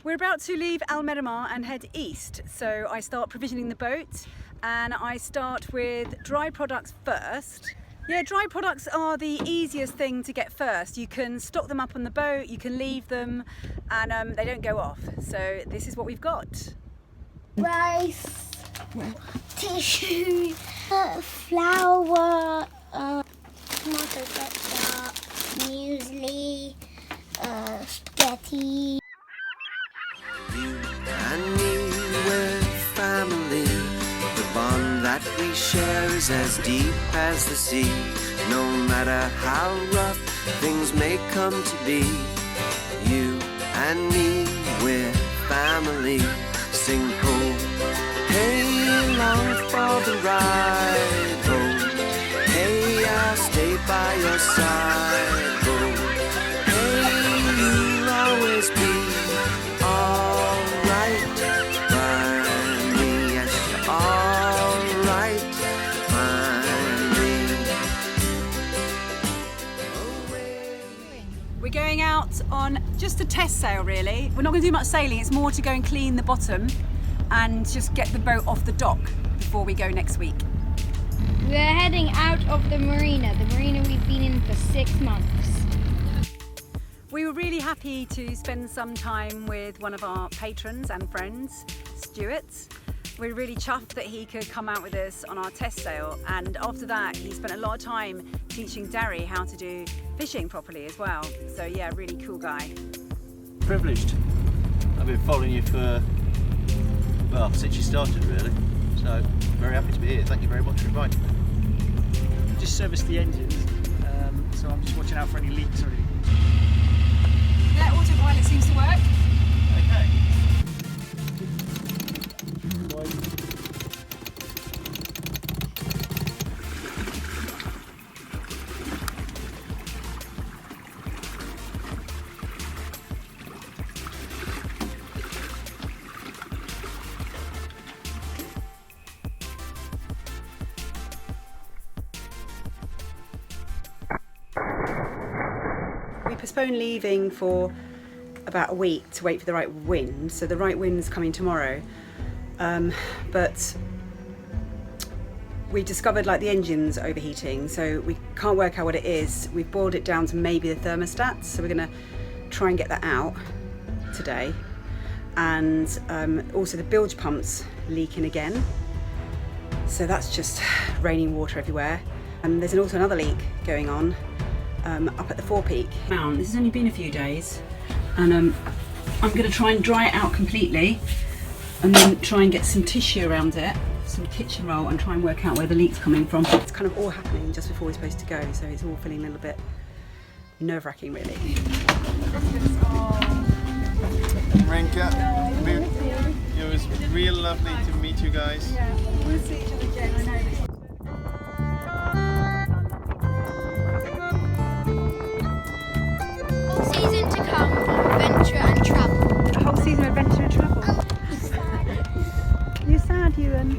We're about to leave Almerimar and head east, so I start provisioning the boat and I start with dry products first. Yeah, dry products are the easiest thing to get first. You can stock them up on the boat, you can leave them, and they don't go off. So this is what we've got. Rice, tissue, flour, tomato ketchup, muesli, spaghetti. You and me, we're family. The bond that we share is as deep as the sea. No matter how rough things may come to be, you and me, we're family. Sing ho, hey, along for the ride. Ho, hey, I'll stay by your side. Ho, hey, you'll always be alright by me. Yes, you're alright by me. We're going out on just a test sail really. We're not going to do much sailing, it's more to go and clean the bottom and just get the boat off the dock before we go next week. We're heading out of the marina we've been in for 6 months. We were really happy to spend some time with one of our patrons and friends, Stuart. We're really chuffed that he could come out with us on our test sail, and after that he spent a lot of time teaching Darry how to do fishing properly as well. So yeah, really cool guy. Privileged. I've been following you for, well, since you started really. So very happy to be here. Thank you very much for inviting me. Just serviced the engines, so I'm just watching out for any leaks or anything. Yeah, autopilot seems to work. Okay. We postponed leaving for about a week to wait for the right wind, so the right wind's coming tomorrow, but we discovered like the engine's overheating, so we can't work out what it is. We've boiled it down to maybe the thermostat, so we're going to try and get that out today. And also the bilge pump's leaking again, so that's just raining water everywhere. And there's also another leak going on up at the forepeak. This has only been a few days, and I'm going to try and dry it out completely and then try and get some tissue around it, some kitchen roll, and try and work out where the leak's coming from. It's kind of all happening just before we're supposed to go, so it's all feeling a little bit nerve-wracking really. Renka, it was real lovely to meet you guys. Yeah, we'll see each other again, I know. Season to come, adventure and travel. A whole season of adventure and travel. You're sad, Ewan.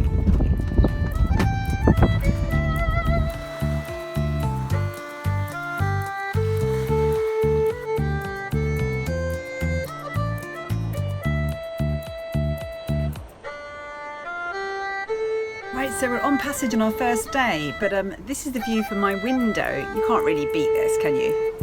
Right, so we're on passage on our first day, but this is the view from my window. You can't really beat this, can you?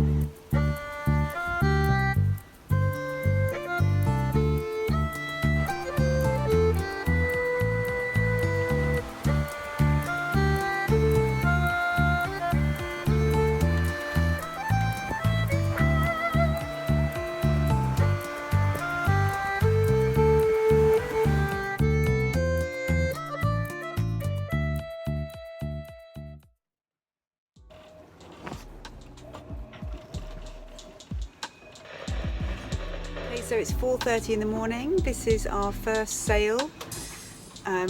So it's 4:30 in the morning. This is our first sail.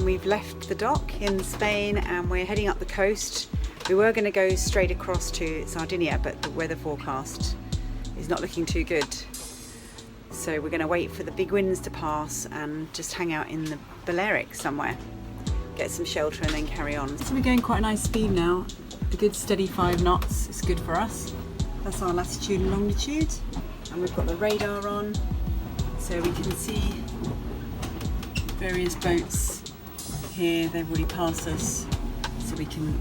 We've left the dock in Spain and we're heading up the coast. We were going to go straight across to Sardinia, but the weather forecast is not looking too good. So we're going to wait for the big winds to pass and just hang out in the Balearics somewhere, get some shelter and then carry on. So we're going quite a nice speed now, a good steady 5 knots. It's good for us. That's our latitude and longitude, and we've got the radar on. So we can see various boats here. They've already passed us, so we can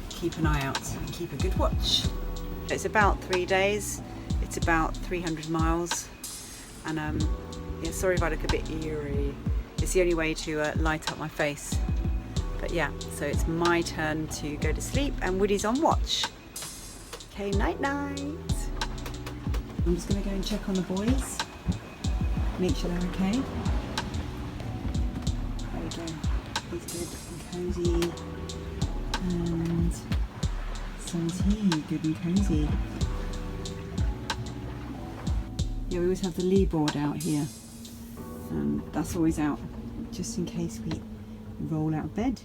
keep an eye out and keep a good watch. It's about 3 days. It's about 300 miles, and yeah, sorry if I look a bit eerie. It's the only way to light up my face. But yeah, so it's my turn to go to sleep, and Woody's on watch. Okay, night night. I'm just going to go and check on the boys, make sure they're okay. There we go. He's good and cozy, and so is he, good and cozy. Yeah, we always have the lee board out here, and that's always out just in case we roll out of bed.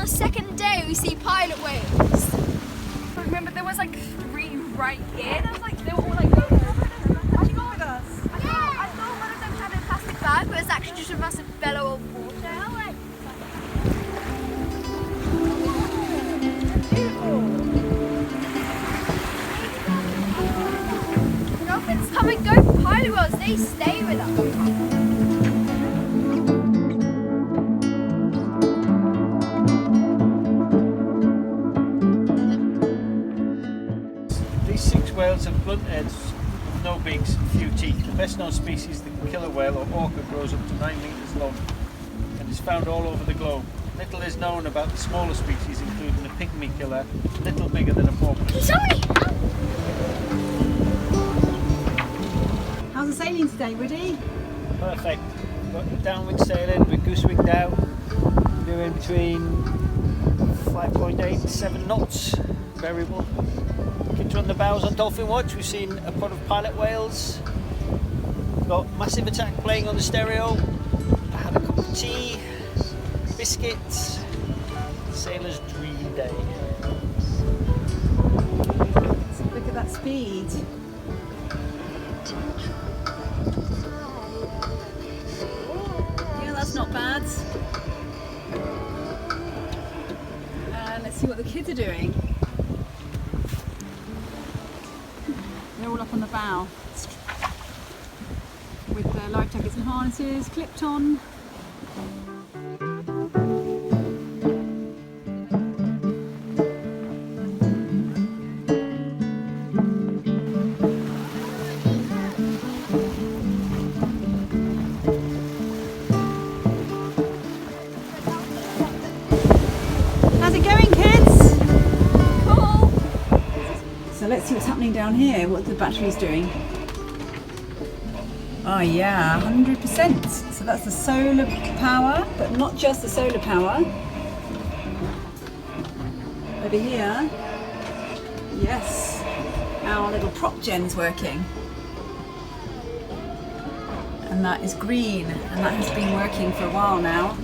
Second day we see pilot whales. Remember there was like 3 right here. There was like they were all like with us. I thought one of them had a plastic bag, but it's actually just a massive bellow of water. Dolphins come and go. Pilot whales, they stay with us. Whales have blunt heads with no beaks and few teeth. The best known species, the killer whale or orca, grows up to 9 meters long and is found all over the globe. Little is known about the smaller species, including the pygmy killer, little bigger than a porpoise. How's the sailing today, Woody? Perfect. We've got downwind sailing, we're goose wigged out, doing between 5.8 to 7 knots, variable. Kids are on the bows on dolphin watch. We've seen a pod of pilot whales. We've got Massive Attack playing on the stereo. I had a cup of tea, biscuits. Sailor's dream day. Look at that speed. Yeah, that's not bad. Let's see what the kids are doing. They're all up on the bow with their life jackets and harnesses clipped on. How's it going, kids? Cool. So let's see what's happening down here, what the battery's doing. Oh yeah, 100%. So that's the solar power, but not just the solar power. Over here, yes, our little prop gen's working. And that is green, and that has been working for a while now.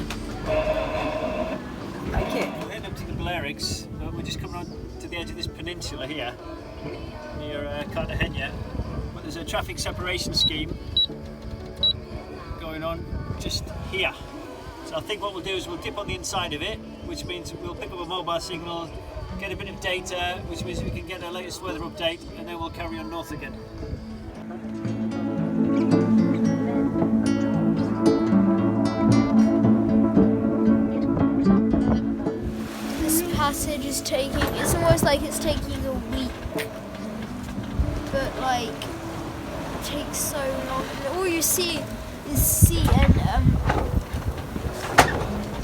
I like it. We're heading up to the Balearics. We're just coming on to the edge of this peninsula here, near Cartagena. But there's a traffic separation scheme going on just here. So I think what we'll do is we'll dip on the inside of it, which means we'll pick up a mobile signal, get a bit of data, which means we can get our latest weather update, and then we'll carry on north again. This passage is taking, it's almost like it's taking a week. But like, it takes so long. And all you see is sea and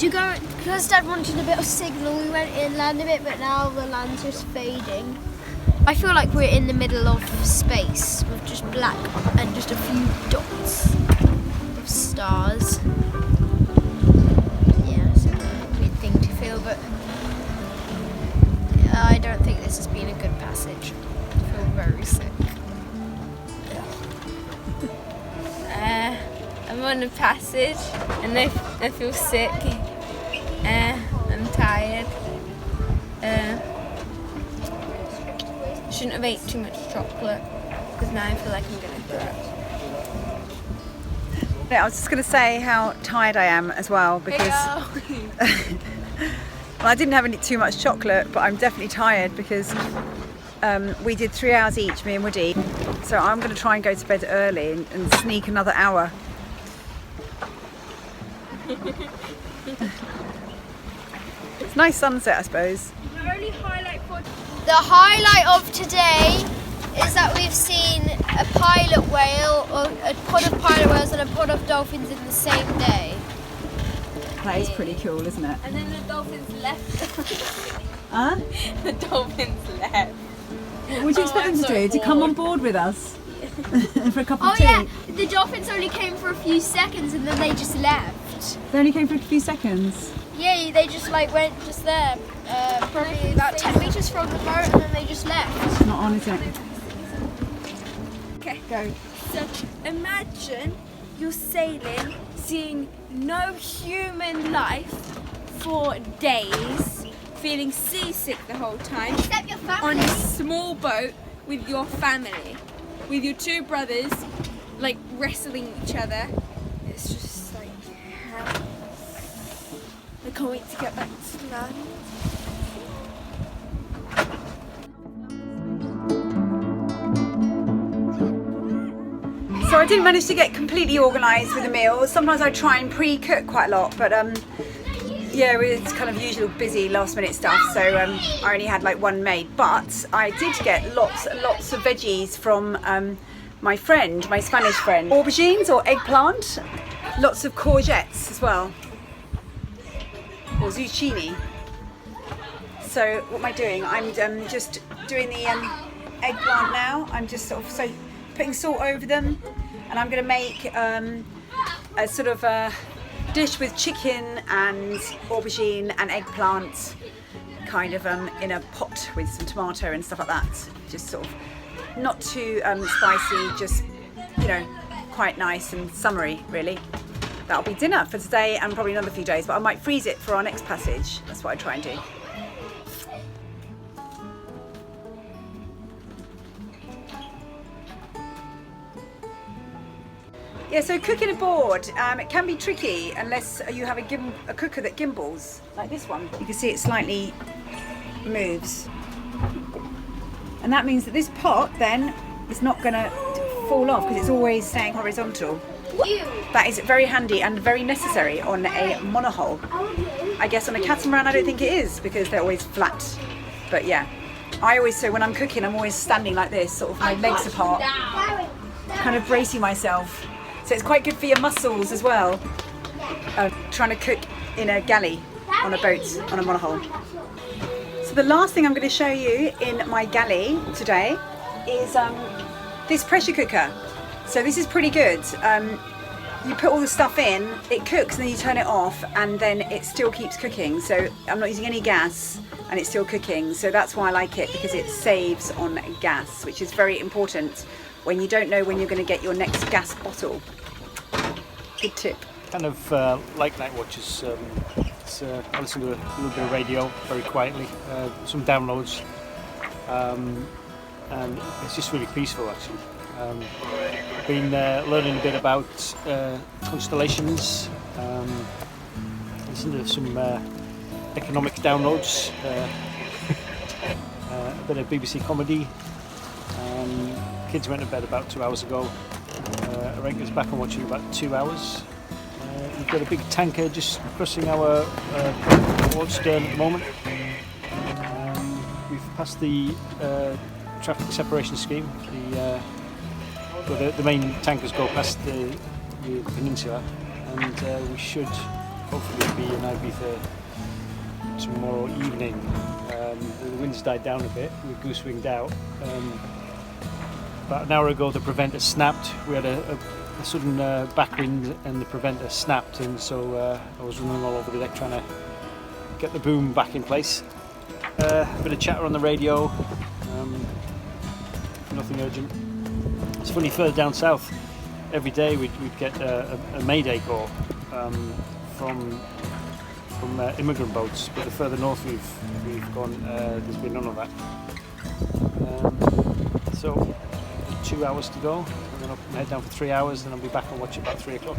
because Dad wanted a bit of signal, we went inland a bit, but now the land's just fading. I feel like we're in the middle of space with just black and just a few dots of stars. Yeah, it's a weird thing to feel, but I don't think this has been a good passage. I feel very sick. I'm on a passage and I feel sick. I'm tired. Shouldn't have ate too much chocolate because now I feel like I'm gonna throw up. Yeah, I was just going to say how tired I am as well because well, I didn't have too much chocolate, but I'm definitely tired because we did 3 hours each, me and Woody. So I'm going to try and go to bed early and sneak another hour. It's a nice sunset, I suppose. The highlight of today is that we've seen a pilot whale, or a pod of pilot whales and a pod of dolphins in the same day. That is pretty cool, isn't it? And then the dolphins left. Huh? The dolphins left. What would you expect them to do? To come on board with us? For a cup of Oh tea? yeah, the dolphins only came for a few seconds and then they just left. They only came for a few seconds. Yeah, they just like went just there, probably about 10 meters from the boat, and then they just left. Not on, is it? Okay. Go. So imagine you're sailing, seeing no human life for days, feeling seasick the whole time, Except your family. on a small boat with your family, with your two brothers, like wrestling each other. It's just like hell. I can't wait to get back to land. So I didn't manage to get completely organised with the meals. Sometimes I try and pre-cook quite a lot, but yeah, it's kind of usual busy last minute stuff, so I only had like one made. But I did get lots and lots of veggies from my friend, my Spanish friend. Aubergines or eggplant, lots of courgettes as well, or zucchini. So what am I doing? I'm just doing the eggplant now. I'm just sort of putting salt over them, and I'm going to make a sort of a dish with chicken and aubergine and eggplant, kind of in a pot with some tomato and stuff like that. Just sort of not too spicy, just, you know, quite nice and summery really. That'll be dinner for today and probably another few days, but I might freeze it for our next passage. That's what I try and do. Yeah, so cooking aboard, it can be tricky unless you have a cooker that gimbals, like this one. You can see it slightly moves. And that means that this pot then is not going to fall off because it's always staying horizontal. That is very handy and very necessary on a monohull. I guess on a catamaran I don't think it is because they're always flat. But yeah, I always, so when I'm cooking I'm always standing like this, sort of my legs apart, kind of bracing myself. So it's quite good for your muscles as well, trying to cook in a galley on a boat, on a monohull. So the last thing I'm going to show you in my galley today is this pressure cooker. So this is pretty good. You put all the stuff in, it cooks, and then you turn it off, and then it still keeps cooking. So I'm not using any gas, and it's still cooking. So that's why I like it, because it saves on gas, which is very important when you don't know when you're going to get your next gas bottle. Good tip. Kind of like night watches. I listen to a little bit of radio very quietly, some downloads, and it's just really peaceful actually. Been learning a bit about constellations, listen to some economic downloads, a bit of BBC comedy. Kids went to bed about 2 hours ago. Arenka's back and watching about 2 hours. We've got a big tanker just crossing our port stern at the moment. We've passed the traffic separation scheme. The main tankers go past the peninsula, and we should hopefully be in Ibiza tomorrow evening. The wind's died down a bit. We're goose winged out. About an hour ago the preventer snapped. We had a sudden backwind and the preventer snapped, and so I was running all over the deck trying to get the boom back in place. A bit of chatter on the radio, nothing urgent. It's funny, further down south every day we'd get a mayday call from immigrant boats, but the further north we've gone, there's been none of that. So 2 hours to go, and then I'll head down for 3 hours, and I'll be back on watch at about 3 o'clock.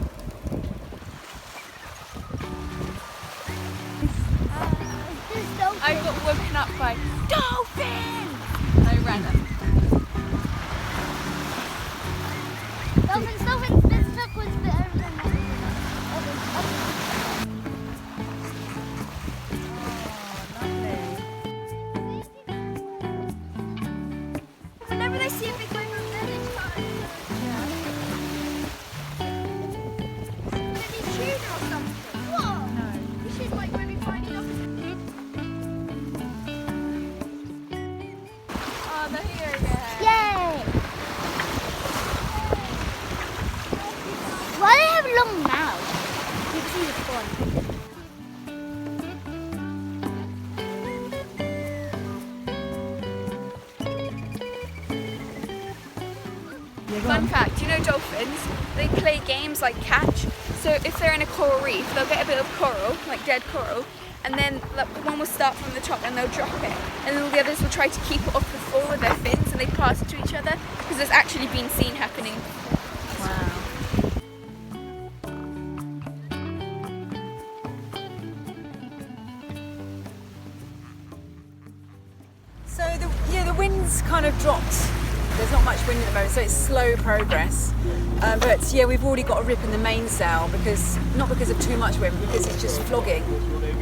I got woken up by dolphins! I ran up. Dolphins, this truck was better than Whenever they see a big wave over there, they start. Maybe tuna or something. What? No. We should like maybe find it up. Oh, they're here again. Yay! Why do they have long mouths? You can see the fun. Fun fact, you know dolphins, they play games like catch. So if they're in a coral reef, they'll get a bit of coral, like dead coral, and then like, one will start from the top and they'll drop it. And then all the others will try to keep it off the floor with their fins, and they pass it to each other, because there's actually been seen happening. Wow. So the wind's kind of dropped. There's not much wind at the moment, so it's slow progress. But yeah, we've already got a rip in the mainsail, not because of too much wind, because it's just flogging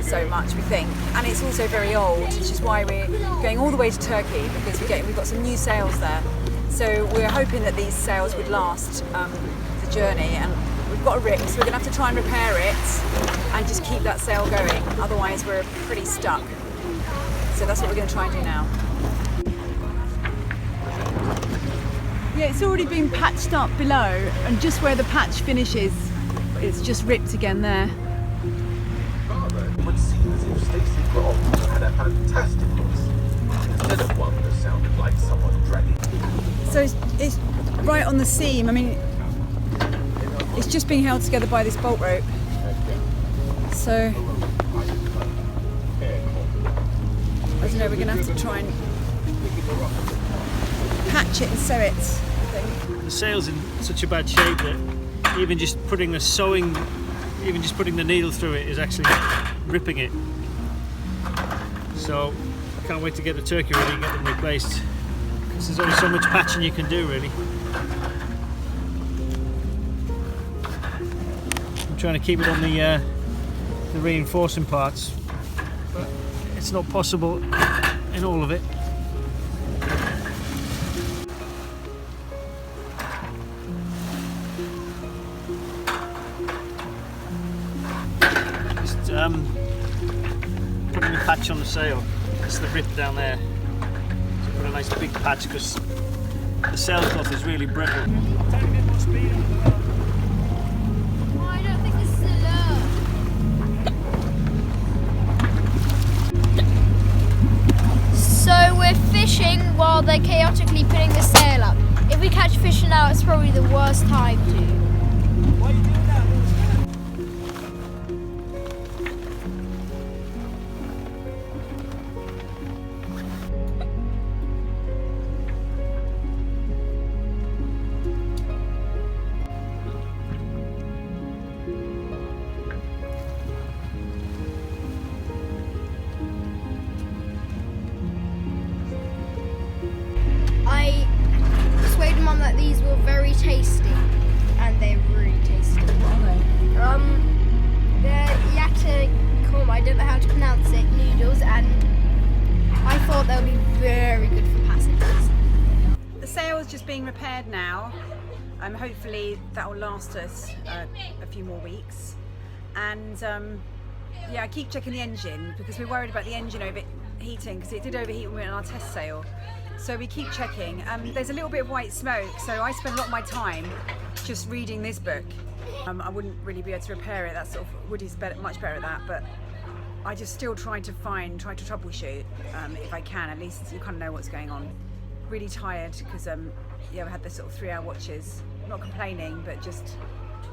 so much, we think. And it's also very old, which is why we're going all the way to Turkey, because we've got some new sails there. So we're hoping that these sails would last the journey, and we've got a rip, so we're going to have to try and repair it and just keep that sail going. Otherwise we're pretty stuck. So that's what we're going to try and do now. Yeah, it's already been patched up below, and just where the patch finishes, it's just ripped again there. It would seem as if Stacey Brown had a fantastic voice, instead of one that sounded like someone dragging. So it's right on the seam. I mean, it's just being held together by this bolt rope. So, I don't know, we're going to have to try and patch it and sew it, I think. The sail's in such a bad shape that even just putting the needle through it is actually ripping it. So I can't wait to get the turkey ready and get them replaced, because there's only so much patching you can do, really. I'm trying to keep it on the reinforcing parts, but it's not possible in all of it. Putting the patch on the sail. That's the rip down there. So put a nice big patch, because the sailcloth is really brittle. Tiny bit more speed on the boat. Oh, I don't think this is a lure. So we're fishing while they're chaotically putting the sail up. If we catch fish now, it's probably the worst time to. Why are you doing that? I persuaded Mum that these were very tasty, and they're really tasty. They're yakikom, I don't know how to pronounce it, noodles, and I thought they would be very good for passengers. The sail is just being repaired now. Hopefully that will last us a few more weeks. And yeah, I keep checking the engine, because we're worried about the engine heating because it did overheat when we went on our test sail. So we keep checking. There's a little bit of white smoke, so I spend a lot of my time just reading this book. I wouldn't really be able to repair it. That's sort of Woody's much better at that, but I just still try to troubleshoot if I can. At least you kind of know what's going on. Really tired because yeah, we had the sort of 3-hour watches. Not complaining, but just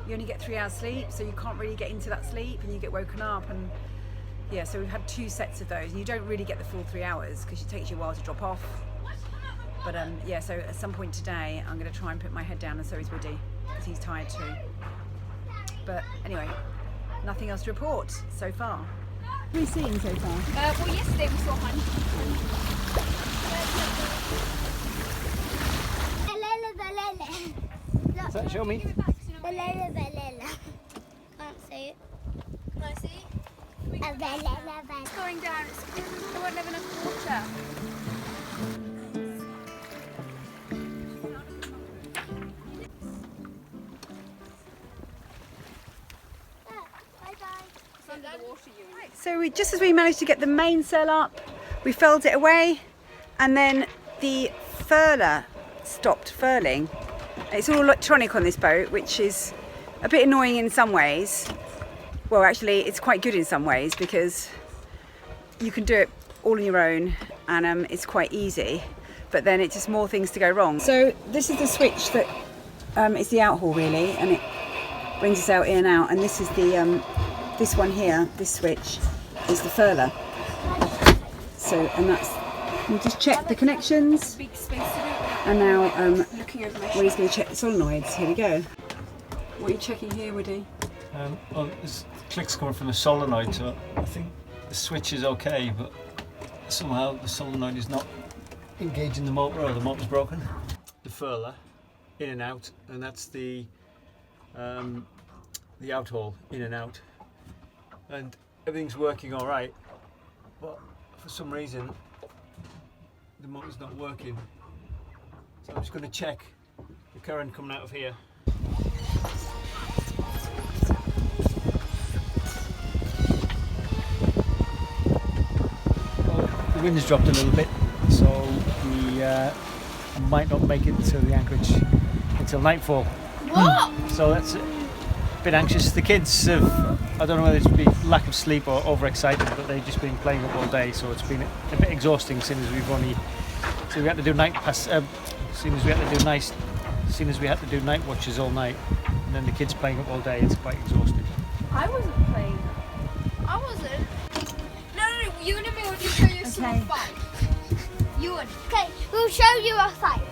you only get 3 hours sleep, so you can't really get into that sleep, and you get woken up. And yeah, so we've had 2 sets of those, and you don't really get the full 3 hours because it takes you a while to drop off. But yeah, so at some point today, I'm going to try and put my head down, and so is Woody, because he's tired too. But anyway, nothing else to report so far. What have we seen so far? Well, yesterday we saw honey. Show me. Can't see it. Can I see? It's going down. There won't have enough water. It's under the water, you. So just as we managed to get the mainsail up, we furled it away, and then the furler stopped furling. It's all electronic on this boat, which is a bit annoying in some ways. Well, actually, it's quite good in some ways because you can do it all on your own, and it's quite easy. But then it's just more things to go wrong. So this is the switch that is the outhaul really, and it brings us out in and out. And this is the this one here. This switch is the furler. So, and that's, you just check the connections. Big space to do. And now Looking over my Woody's going to check the solenoids. Here we go. What are you checking here, Woody? Well, this click's coming from the solenoid, so I think the switch is okay, but somehow the solenoid is not engaging the motor, or the motor's broken. The furler, in and out, and that's the outhaul, in and out. And everything's working all right, but for some reason the motor's not working. So I'm just going to check the current coming out of here. Well, the wind's dropped a little bit, so we might not make it to the anchorage until nightfall. What? So that's a bit anxious. The kids have, I don't know whether it's been lack of sleep or overexcited, but they've just been playing up all day, so it's been a bit exhausting since we had to do night watches all night, and then the kids playing up all day. It's quite exhausting. I wasn't playing. I wasn't. No, you and me will just show you a small fight. You would. Okay, we'll show you a fight.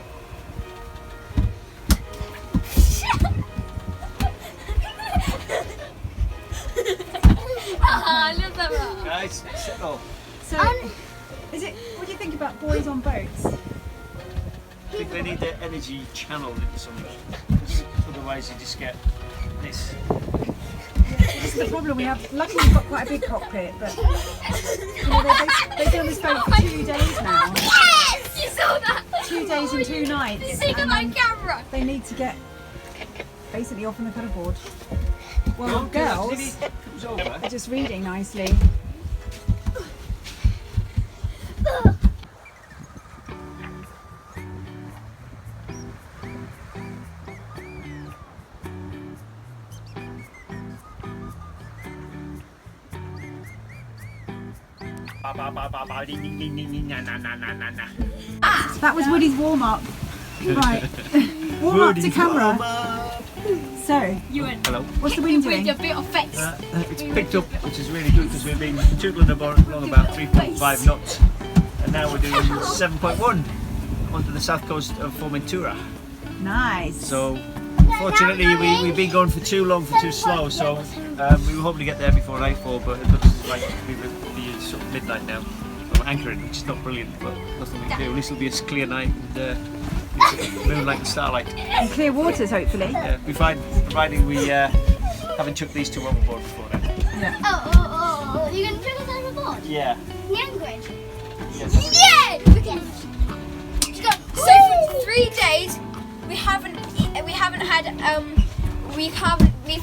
Guys, settle. So, what do you think about boys on boats? I think they need their energy channeled into something. Otherwise, you just get this. This is the problem we have. Luckily, we've got quite a big cockpit, but you know, they've been on this boat for 2 days now. Yes! You saw that! 2 days and 2 nights. You see my camera? They need to get basically off on the paddleboard. Well, girls are just reading nicely. That was Woody's warm-up. Right. Warm-up to camera. So, Hello. what's the wind doing? Your bit of face. It's picked up, which is really good because we've been tootling along about 3.5 knots, and now we're doing 7.1 onto the south coast of Formentura. Nice. So, fortunately, we've been going for too long, for too slow. So we were hoping to get there before nightfall, but it looks like we will be sort of midnight now. We're anchoring, which is not brilliant, but nothing we can do. At least it'll be a clear night and moonlight and starlight. And clear waters, hopefully. Yeah, we find, providing we haven't chucked these two overboard before then. Yeah. Oh, you're going to bring us overboard? Yeah. The anchorage? Yes. Yeah! So for 3 days, we've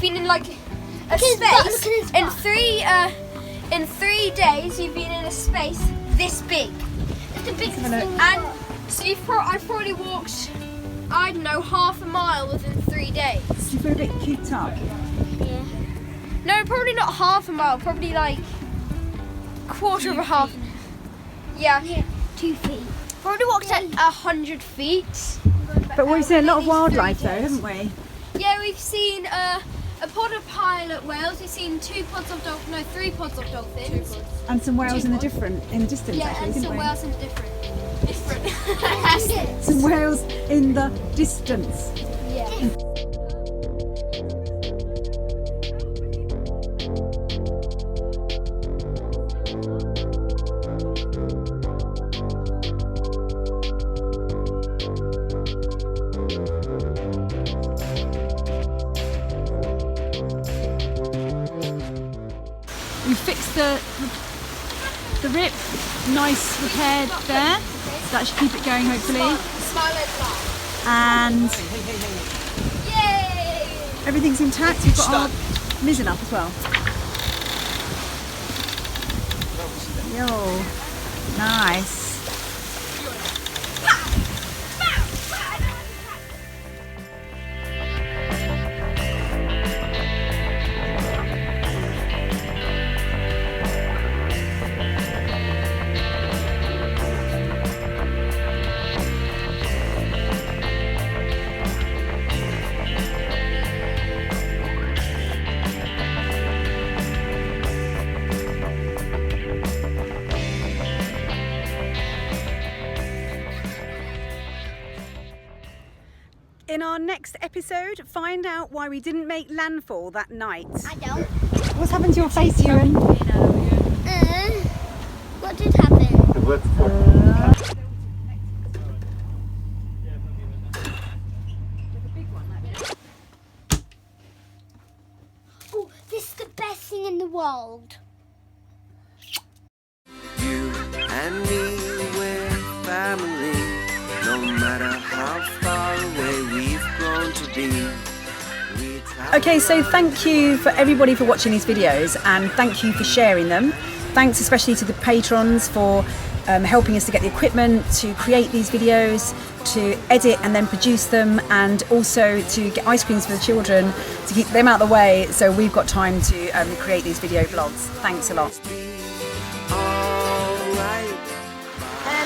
been in like a space. In 3 days, you've been in a space this big. It's the biggest thing. And so I've probably walked, I don't know, half a mile within 3 days. Do you feel a bit cooped up? Yeah. No, probably not half a mile, probably like quarter of a half. Yeah. 2 feet. Probably walked at 100 feet. But we've seen a lot of wildlife though, haven't we? Yeah, we've seen a pod of pilot whales. We've seen 3 pods of dolphins. And some whales in the distance Yeah, actually, and didn't some we? whales in different. Some whales in the distance. Yeah. We fixed the rip, nice repaired there. So that should keep it going hopefully. Smile and laugh. And Yay! everything's intact. We've got our mizzen up as well. Yo, nice. In our next episode, find out why we didn't make landfall that night. I don't. What's happened to your face, Ewan? What did happen? Oh, this is the best thing in the world. You and me, we're family. No matter how far away we've grown to be. Okay, so thank you for everybody for watching these videos, and thank you for sharing them. Thanks especially to the patrons for helping us to get the equipment, to create these videos, to edit and then produce them, and also to get ice creams for the children, to keep them out of the way so we've got time to create these video vlogs. Thanks a lot.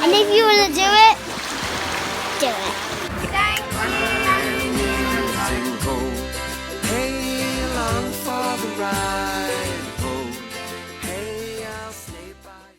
And if you want to do it, do it. Thank you.